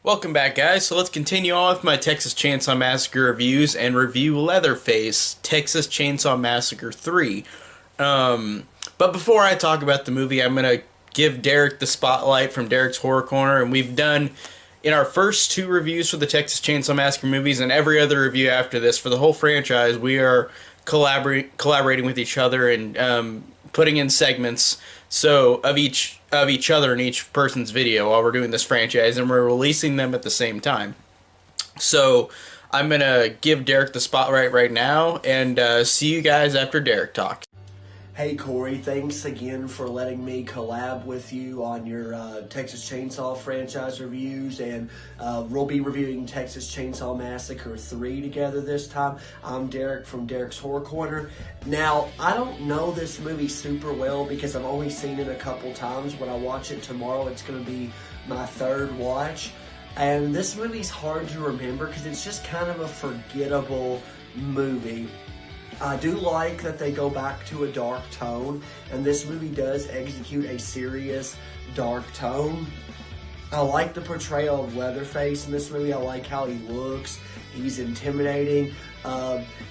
Welcome back, guys. So let's continue on with my Texas Chainsaw Massacre reviews and review Leatherface, Texas Chainsaw Massacre 3. But before I talk about the movie, I'm going to give Derek the spotlight from Derek's Horror Corner. And we've done, in our first two reviews for the Texas Chainsaw Massacre movies and every other review after this, for the whole franchise, we are collaborating with each other and putting in segments of each other in each person's video while we're doing this franchise, and we're releasing them at the same time. So I'm gonna give Derek the spotlight right now, and see you guys after Derek talks. Hey Corey, thanks again for letting me collab with you on your Texas Chainsaw franchise reviews, and we'll be reviewing Texas Chainsaw Massacre 3 together this time. I'm Derek from Derek's Horror Corner. Now, I don't know this movie super well because I've only seen it a couple times. When I watch it tomorrow, it's going to be my third watch. And this movie's hard to remember because it's just kind of a forgettable movie. I do like that they go back to a dark tone, and this movie does execute a serious dark tone. I like the portrayal of Leatherface in this movie. I like how he looks. He's intimidating.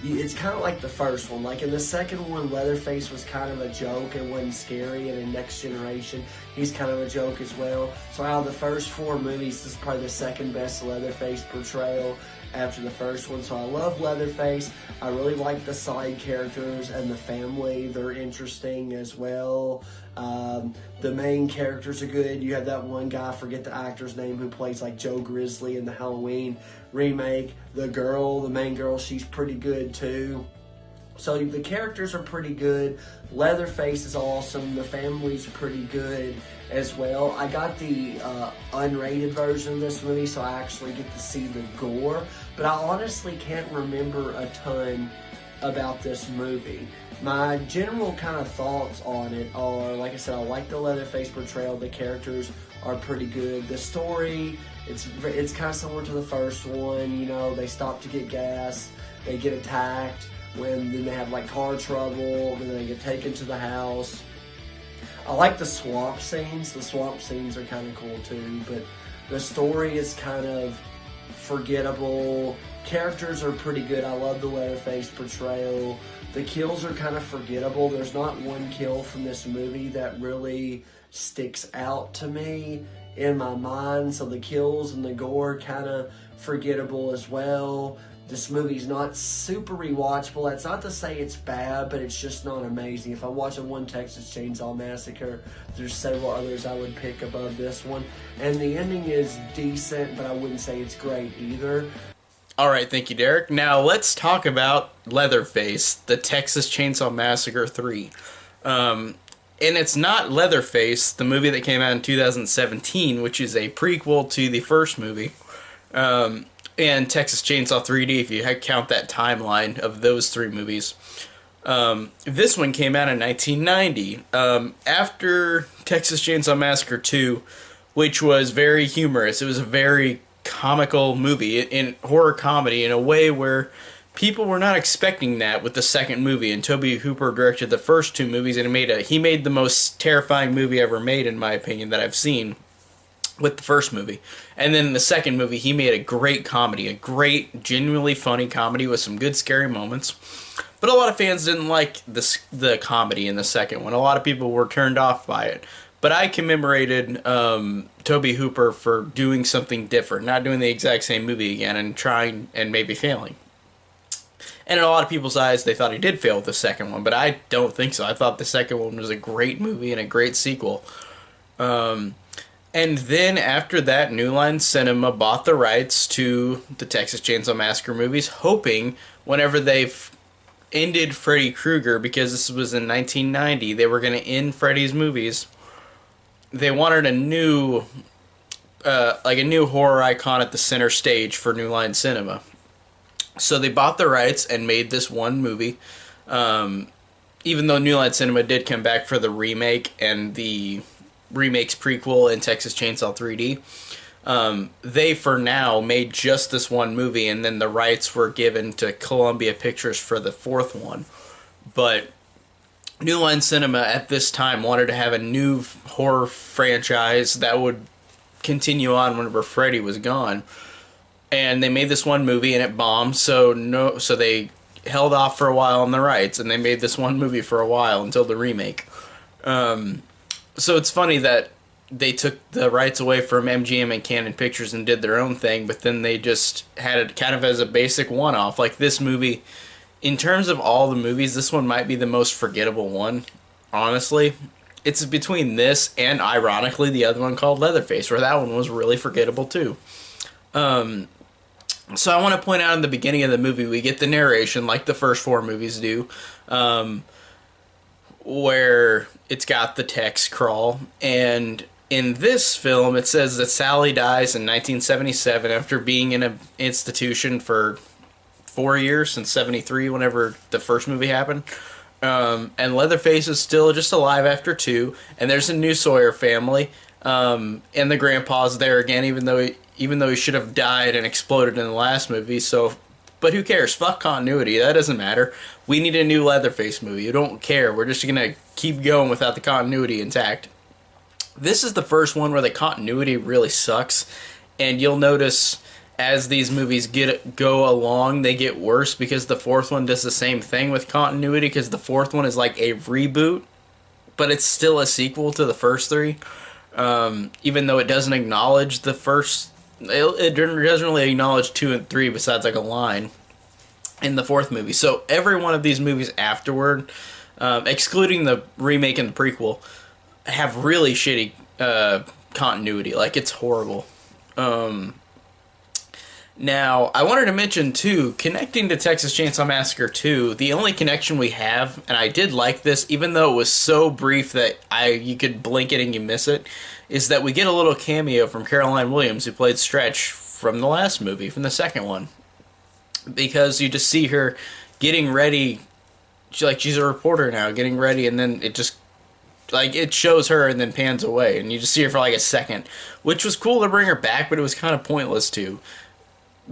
It's kind of like the first one. Like in the second one, Leatherface was kind of a joke and wasn't scary, and in Next Generation, he's kind of a joke as well. So out of the first four movies, this is probably the second best Leatherface portrayal after the first one. So I love Leatherface. I really like the side characters and the family. They're interesting as well. The main characters are good. You have that one guy, I forget the actor's name, who plays like Joe Grizzly in the Halloween remake. The main girl, she's pretty good too. So the characters are pretty good. Leatherface is awesome. The family's pretty good as well. I got the unrated version of this movie, so I actually get to see the gore. But I honestly can't remember a ton about this movie. My general kind of thoughts on it are, like I said, I like the Leatherface portrayal. The characters are pretty good. The story, it's kind of similar to the first one. You know, they stop to get gas. They get attacked. Then they have like car trouble, and then they get taken to the house. I like the swamp scenes. The swamp scenes are kind of cool too, but the story is kind of forgettable. Characters are pretty good. I love the Leatherface portrayal. The kills are kind of forgettable. There's not one kill from this movie that really sticks out to me in my mind, so the kills and the gore kind of forgettable as well. This movie's not super rewatchable. That's not to say it's bad, but it's just not amazing. If I'm watching one Texas Chainsaw Massacre, there's several others I would pick above this one. And the ending is decent, but I wouldn't say it's great either. Alright, thank you, Derek. Now let's talk about Leatherface, the Texas Chainsaw Massacre 3. And it's not Leatherface, the movie that came out in 2017, which is a prequel to the first movie. And Texas Chainsaw 3D, if you count that timeline of those three movies. This one came out in 1990, after Texas Chainsaw Massacre 2, which was very humorous. It was a very comical movie, in horror comedy, in a way where people were not expecting that with the second movie. And Tobe Hooper directed the first two movies, and he made the most terrifying movie ever made, in my opinion, that I've seen, with the first movie. And then in the second movie, he made a great comedy, a great, genuinely funny comedy with some good scary moments. But a lot of fans didn't like the comedy in the second one. A lot of people were turned off by it. But I commemorated Tobe Hooper for doing something different, not doing the exact same movie again, and trying and maybe failing. And in a lot of people's eyes, they thought he did fail with the second one, but I don't think so. I thought the second one was a great movie and a great sequel. And then after that, New Line Cinema bought the rights to the Texas Chainsaw Massacre movies, hoping whenever they've ended Freddy Krueger, because this was in 1990, they were going to end Freddy's movies. They wanted a new horror icon at the center stage for New Line Cinema. So they bought the rights and made this one movie. Even though New Line Cinema did come back for the remake and the remake's prequel in Texas Chainsaw 3D, they for now made just this one movie, and then the rights were given to Columbia Pictures for the fourth one. But New Line Cinema at this time wanted to have a new horror franchise that would continue on whenever Freddy was gone. And they made this one movie and it bombed, so they held off for a while on the rights, and they made this one movie for a while until the remake. So it's funny that they took the rights away from MGM and Canon Pictures and did their own thing, but then they just had it kind of as a basic one-off. Like this movie, in terms of all the movies, this one might be the most forgettable one, honestly. It's between this and, ironically, the other one called Leatherface, where that one was really forgettable too. So I want to point out in the beginning of the movie, we get the narration, like the first four movies do, where it's got the text crawl. And in this film, it says that Sally dies in 1977 after being in an institution for 4 years, since 73, whenever the first movie happened. And Leatherface is still just alive after 2, and there's a new Sawyer family, and the grandpa's there again, even though he should have died and exploded in the last movie. So, but who cares? Fuck continuity. That doesn't matter. We need a new Leatherface movie. You don't care. We're just gonna keep going without the continuity intact. This is the first one where the continuity really sucks, and you'll notice as these movies go along, they get worse, because the fourth one does the same thing with continuity, because the fourth one is like a reboot, but it's still a sequel to the first three. Even though it doesn't acknowledge the first, it doesn't really acknowledge 2 and 3 besides like a line in the fourth movie. So every one of these movies afterward, excluding the remake and the prequel, have really shitty continuity. Like, it's horrible. Now, I wanted to mention, too, connecting to Texas Chainsaw Massacre 2, the only connection we have, and I did like this, even though it was so brief that you could blink it and you miss it, is that we get a little cameo from Caroline Williams, who played Stretch from the last movie, from the second one. Because you just see her getting ready, she's a reporter now, getting ready, and then it just, it shows her and then pans away, and you just see her for like a second, which was cool to bring her back, but it was kind of pointless, too.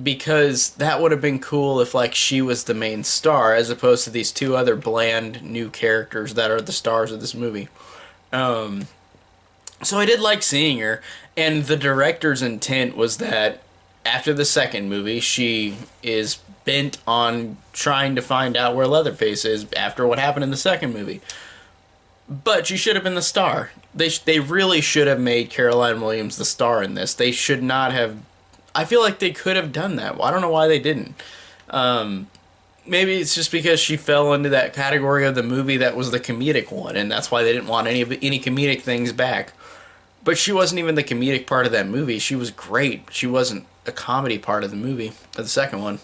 Because that would have been cool if, she was the main star, as opposed to these two other bland new characters that are the stars of this movie. So I did like seeing her, and the director's intent was that after the second movie, she is bent on trying to find out where Leatherface is after what happened in the second movie. But she should have been the star. They really should have made Caroline Williams the star in this. They should not have. I feel like they could have done that. I don't know why they didn't. Maybe it's just because she fell into that category of the movie that was the comedic one, and that's why they didn't want any comedic things back. But she wasn't even the comedic part of that movie. She was great. She wasn't a comedy part of the movie, of the second one.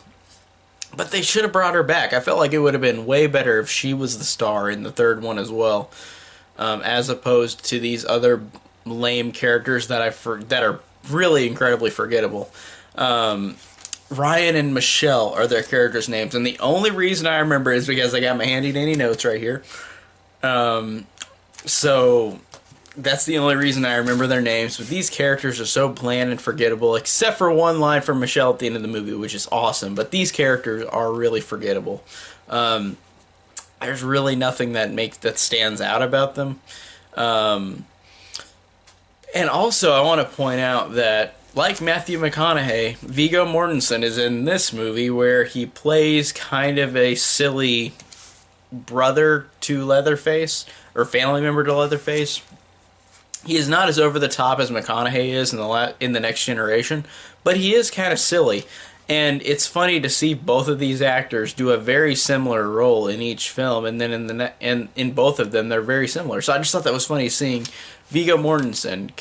But they should have brought her back. I felt like it would have been way better if she was the star in the third one as well, as opposed to these other lame characters that are really incredibly forgettable. Ryan and Michelle are their characters' names, and the only reason I remember is because I got my handy dandy notes right here. So that's the only reason I remember their names. But these characters are so bland and forgettable, except for one line from Michelle at the end of the movie, which is awesome. But these characters are really forgettable. There's really nothing that stands out about them. And also, I want to point out that, like Matthew McConaughey, Viggo Mortensen is in this movie, where he plays kind of a silly brother to Leatherface, or family member to Leatherface. He is not as over the top as McConaughey is in the Next Generation, but he is kind of silly. And it's funny to see both of these actors do a very similar role in each film, and then in both of them they're very similar. So I just thought that was funny seeing Viggo Mortensen,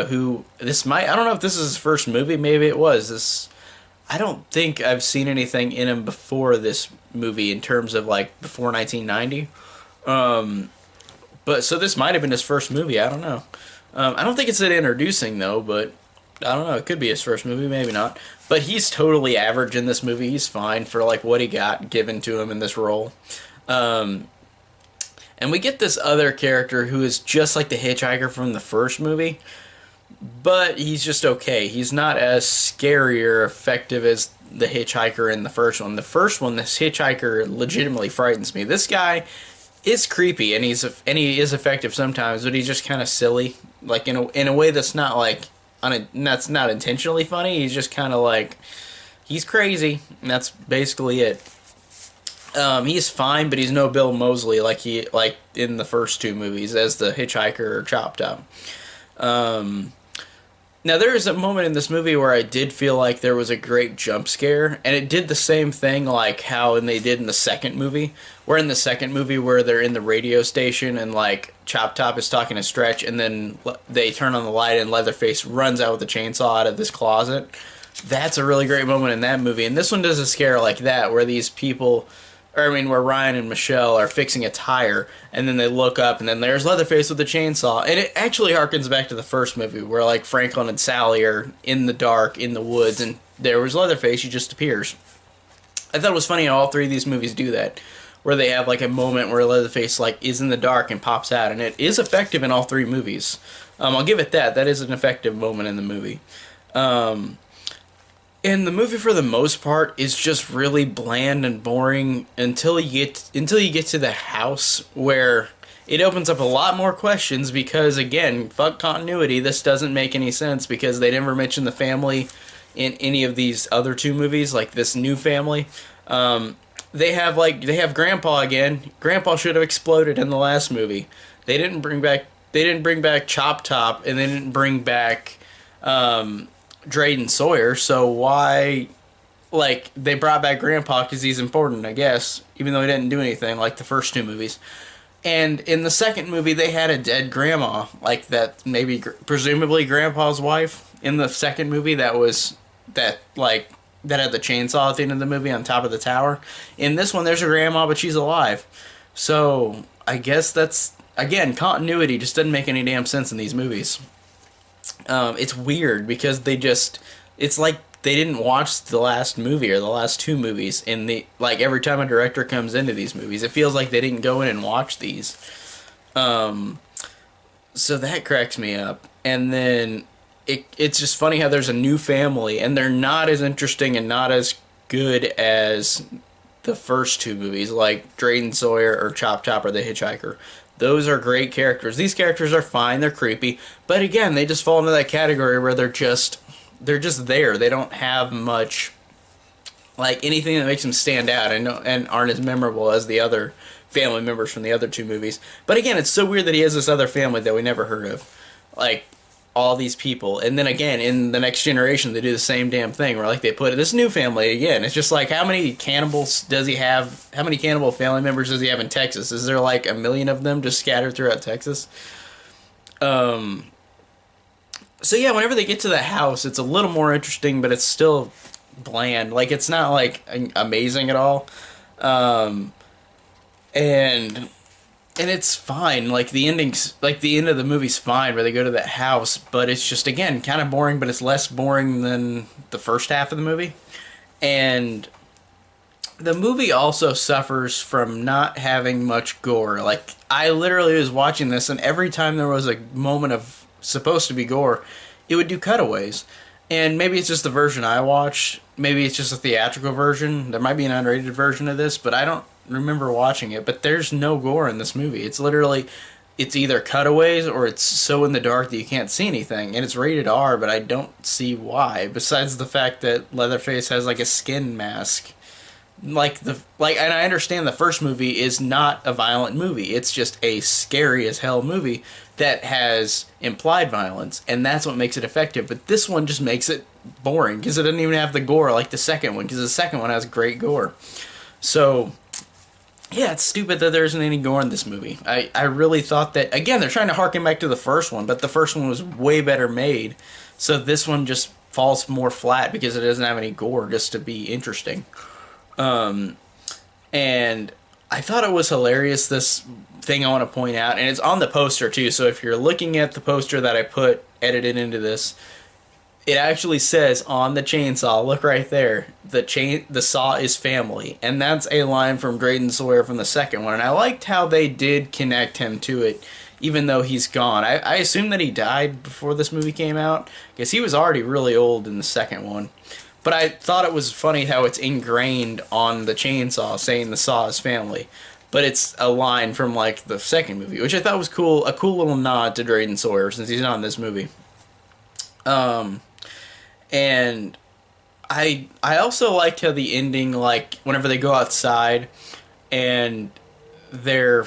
who I don't know if this is his first movie, maybe it was. I don't think I've seen anything in him before this movie in terms of before 1990. But so this might have been his first movie, I don't know. I don't think it's that introducing though, but I don't know, it could be his first movie, maybe not. But he's totally average in this movie. He's fine for what he got given to him in this role. And we get this other character who is just like the hitchhiker from the first movie, but he's just okay. He's not as scary or effective as the hitchhiker in the first one. The first one, this hitchhiker legitimately frightens me. This guy is creepy, and he is effective sometimes, but he's just kind of silly, in a way that's not that's not intentionally funny. He's just kind of like he's crazy, and that's basically it. He's fine, but he's no Bill Moseley like in the first two movies as the hitchhiker or Chop Top. Now there is a moment in this movie where I did feel like there was a great jump scare, and it did the same thing like how they did in the second movie. Where in the second movie where they're in the radio station and like Chop Top is talking to Stretch, and then they turn on the light and Leatherface runs out with a chainsaw out of this closet. That's a really great moment in that movie, and this one does a scare like that where these people where Ryan and Michelle are fixing a tire, and then they look up, and then there's Leatherface with the chainsaw, and it actually harkens back to the first movie, where like Franklin and Sally are in the dark in the woods, and there was Leatherface. He just appears. I thought it was funny how all three of these movies do that, where they have like a moment where Leatherface like is in the dark and pops out, and it is effective in all three movies. I'll give it that. That is an effective moment in the movie. And the movie, for the most part, is just really bland and boring until you get to the house, where it opens up a lot more questions because, again, fuck continuity. This doesn't make any sense because they never mention the family in any of these other two movies, like this new family. They have Grandpa again. Grandpa should have exploded in the last movie. They didn't bring back Chop Top, and they didn't bring back Drayden Sawyer, so why, like, they brought back Grandpa because he's important, I guess, even though he didn't do anything like the first two movies. And in the second movie, they had a dead grandma, like that, maybe, presumably Grandpa's wife, in the second movie that had the chainsaw at the end of the movie on top of the tower. In this one, there's a grandma, but she's alive. So, I guess that's, again, continuity just doesn't make any damn sense in these movies. It's weird because it's like they didn't watch the last movie or the last two movies like every time a director comes into these movies, it feels like they didn't go in and watch these. So that cracks me up. And then it's just funny how there's a new family and they're not as interesting and not as good as the first two movies, like Drayden Sawyer or Chop Chop or The Hitchhiker. Those are great characters. These characters are fine. They're creepy. But again, they just fall into that category where they're just there. They don't have much, like, anything that makes them stand out and aren't as memorable as the other family members from the other two movies. But again, it's so weird that he has this other family that we never heard of. Like, all these people. And then again, in The Next Generation, they do the same damn thing where, like, they put this new family again. It's just like, how many cannibals does he have? How many cannibal family members does he have in Texas? Is there like 1 million of them just scattered throughout Texas? So yeah, whenever they get to the house, it's a little more interesting, but it's still bland. Like, it's not like amazing at all. And it's fine. Like, the ending's, like, the end of the movie's fine where they go to that house, but it's just, again, kind of boring, but it's less boring than the first half of the movie. And the movie also suffers from not having much gore. Like, I literally was watching this, and every time there was a moment of supposed to be gore, it would do cutaways. And maybe it's just the version I watched. Maybe it's just a theatrical version. There might be an unrated version of this, but I don't remember watching it. But there's no gore in this movie. It's literally, it's either cutaways or it's so in the dark that you can't see anything. And it's rated R, but I don't see why. Besides the fact that Leatherface has like a skin mask. And I understand the first movie is not a violent movie. It's just a scary as hell movie that has implied violence, and that's what makes it effective. But this one just makes it boring because it doesn't even have the gore like the second one, because the second one has great gore. So yeah, it's stupid that there isn't any gore in this movie. I really thought that, again, they're trying to harken back to the first one, but the first one was way better made. So this one just falls more flat because it doesn't have any gore just to be interesting. And I thought it was hilarious, this thing I want to point out, and it's on the poster too, so if you're looking at the poster that I edited into this, it actually says on the chainsaw, look right there, the saw is family, and that's a line from Drayden Sawyer from the second one, and I liked how they did connect him to it, even though he's gone. I assume that he died before this movie came out, because he was already really old in the second one. But I thought it was funny how it's ingrained on the chainsaw saying the saw is family. But it's a line from, like, the second movie, which I thought was cool, a cool little nod to Drayden Sawyer since he's not in this movie. And I also liked how the ending, like whenever they go outside and they're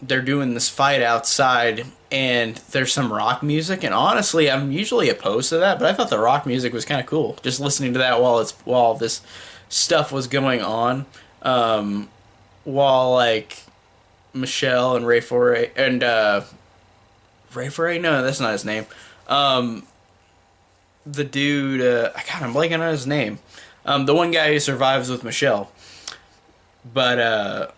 they're doing this fight outside and there's some rock music, and honestly I'm usually opposed to that, but I thought the rock music was kind of cool just listening to that while this stuff was going on, while like Michelle and Ray Foray and Ray Foray, no, that's not his name. The dude, I'm blanking on his name. The one guy who survives with Michelle. But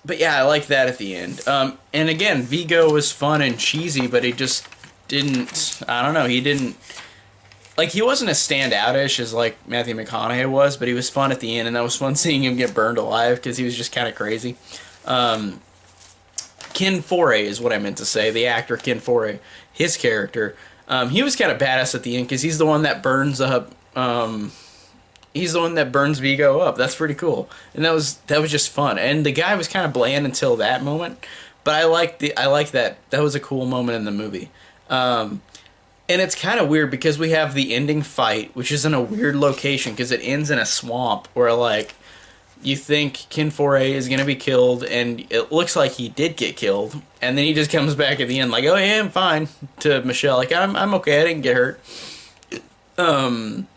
but yeah, I like that at the end. And again, Vigo was fun and cheesy, but he just didn't. I don't know. He didn't, like, he wasn't as standoutish as like Matthew McConaughey was, but he was fun at the end, and that was fun seeing him get burned alive because he was just kind of crazy. Um, Ken Foray is what I meant to say. The actor Ken Foray, his character, he was kind of badass at the end because he's the one that burns up. He's the one that burns Vigo up. That's pretty cool, and that was just fun. And the guy was kind of bland until that moment, but I like that. That was a cool moment in the movie. And it's kind of weird because we have the ending fight, which is in a weird location because it ends in a swamp where like you think Ken Foray is gonna be killed, and it looks like he did get killed, and then he just comes back at the end like, "Oh yeah, I'm fine," to Michelle, like, "I'm okay, I didn't get hurt." Um,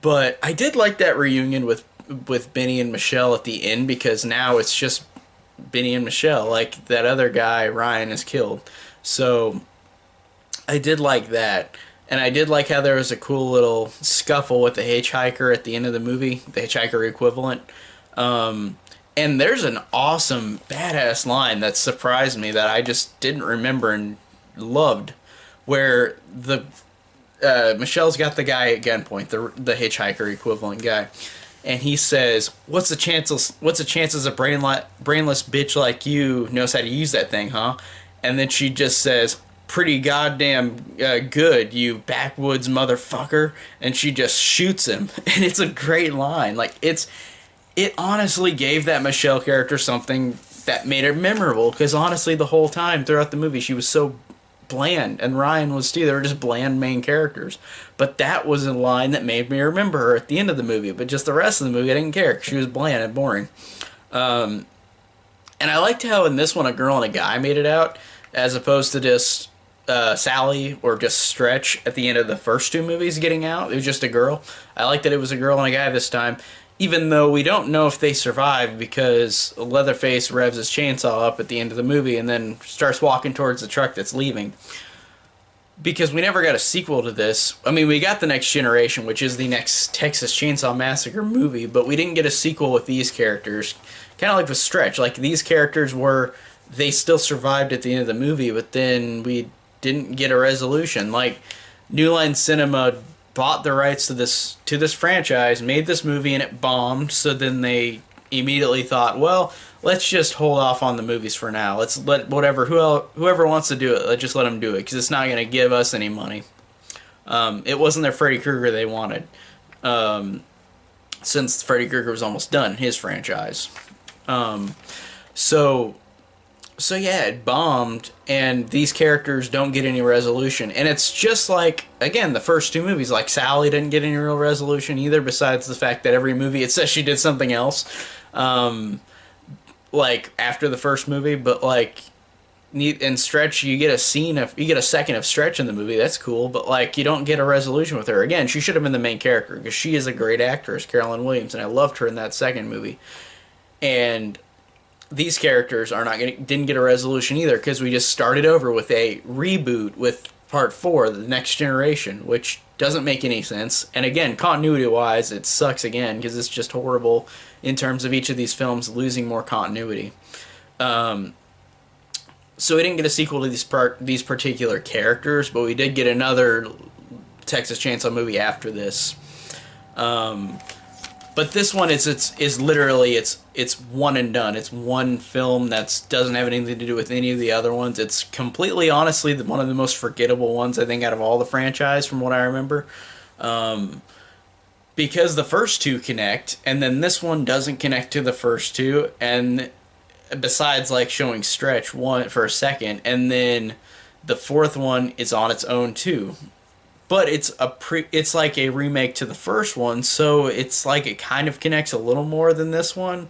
but I did like that reunion with Benny and Michelle at the end because now it's just Benny and Michelle. Like that other guy Ryan is killed, so I did like that. And I did like how there was a cool little scuffle with the hitchhiker at the end of the movie, the hitchhiker equivalent. Um, and there's an awesome, badass line that surprised me that I just didn't remember and loved, where the Michelle's got the guy at gunpoint, the hitchhiker equivalent guy, and he says, "What's the chances? What's the chances a brainless bitch like you knows how to use that thing, huh?" And then she just says, "Pretty goddamn good, you backwoods motherfucker," and she just shoots him, and it's a great line. Like it honestly gave that Michelle character something that made her memorable because honestly, the whole time throughout the movie, she was so bland, and Ryan was too. They were just bland main characters. But that was a line that made me remember her at the end of the movie. But just the rest of the movie, I didn't care 'cause she was bland and boring. And I liked how in this one a girl and a guy made it out, as opposed to just Sally or just Stretch at the end of the first two movies getting out. It was just a girl. I like that it was a girl and a guy this time, even though we don't know if they survive because Leatherface revs his chainsaw up at the end of the movie and then starts walking towards the truck that's leaving. Because we never got a sequel to this. I mean, we got The Next Generation, which is the next Texas Chainsaw Massacre movie, but we didn't get a sequel with these characters. Kind of like with Stretch. Like, these characters were, they still survived at the end of the movie, but then we didn't get a resolution. Like, New Line Cinema bought the rights to this franchise, made this movie, and it bombed. So then they immediately thought, well, let's just hold off on the movies for now. Let's let whoever wants to do it, let's just let them do it because it's not going to give us any money. It wasn't their Freddy Krueger they wanted, since Freddy Krueger was almost done, his franchise. So so yeah, it bombed, and these characters don't get any resolution. And it's just like, again, the first two movies. Like, Sally didn't get any real resolution either, besides the fact that every movie it says she did something else. Like, after the first movie, but like, in Stretch, you get a second of Stretch in the movie. That's cool, but like, you don't get a resolution with her. Again, she should have been the main character because she is a great actress, Carolyn Williams, and I loved her in that second movie. And these characters didn't get a resolution either because we just started over with a reboot with part 4, The Next Generation, which doesn't make any sense. And again, continuity wise, it sucks again because it's just horrible in terms of each of these films losing more continuity. So we didn't get a sequel to these particular characters, but we did get another Texas Chainsaw movie after this. But this one is literally it's one and done. It's one film that doesn't have anything to do with any of the other ones. It's completely, honestly, one of the most forgettable ones I think out of all the franchise, from what I remember. Because the first two connect, and then this one doesn't connect to the first two, and besides like showing Stretch one for a second, and then the fourth one is on its own too. but it's like a remake to the first one, so it's like it kind of connects a little more than this one.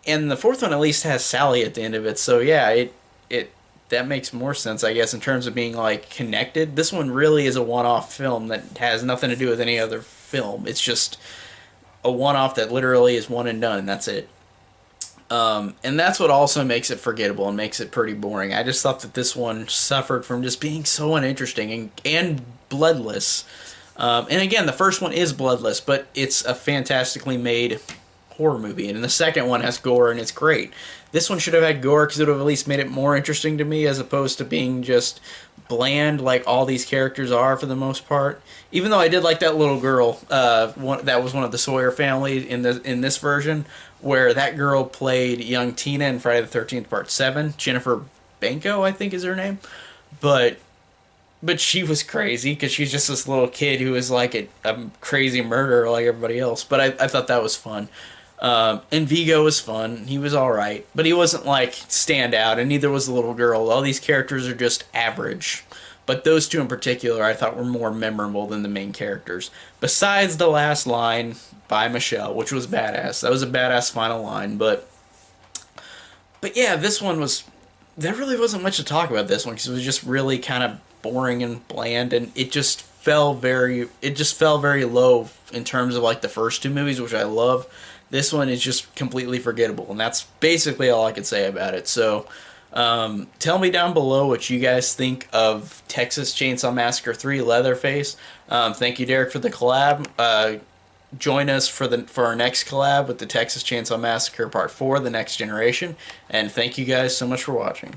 And the fourth one at least has Sally at the end of it, so yeah, it that makes more sense, I guess, in terms of being like connected. This one really is a one-off film that has nothing to do with any other film. It's just a one-off that literally is one and done, and that's it. And that's what also makes it forgettable and makes it pretty boring. I just thought that this one suffered from just being so uninteresting and bloodless. And again, the first one is bloodless, but it's a fantastically made horror movie. And the second one has gore, and it's great. This one should have had gore because it would have at least made it more interesting to me, as opposed to being just bland like all these characters are for the most part. Even though I did like that little girl, that was one of the Sawyer family in this version, where that girl played young Tina in Friday the 13th Part 7. Jennifer Banco, I think is her name. But she was crazy because she's just this little kid who is like a crazy murderer like everybody else. But I thought that was fun. And Vigo was fun. He was alright. But he wasn't like stand out, and neither was the little girl. All these characters are just average. But those two in particular I thought were more memorable than the main characters. Besides the last line by Michelle, which was badass. That was a badass final line, but yeah, this one was there really wasn't much to talk about this one because it was just really kind of boring and bland, and it just fell very low in terms of like the first two movies, which I love. This one is just completely forgettable, and that's basically all I could say about it. So tell me down below what you guys think of Texas Chainsaw Massacre 3 Leatherface. Thank you, Derek, for the collab. Join us for our next collab with the Texas Chainsaw Massacre Part 4, The Next Generation. And thank you guys so much for watching.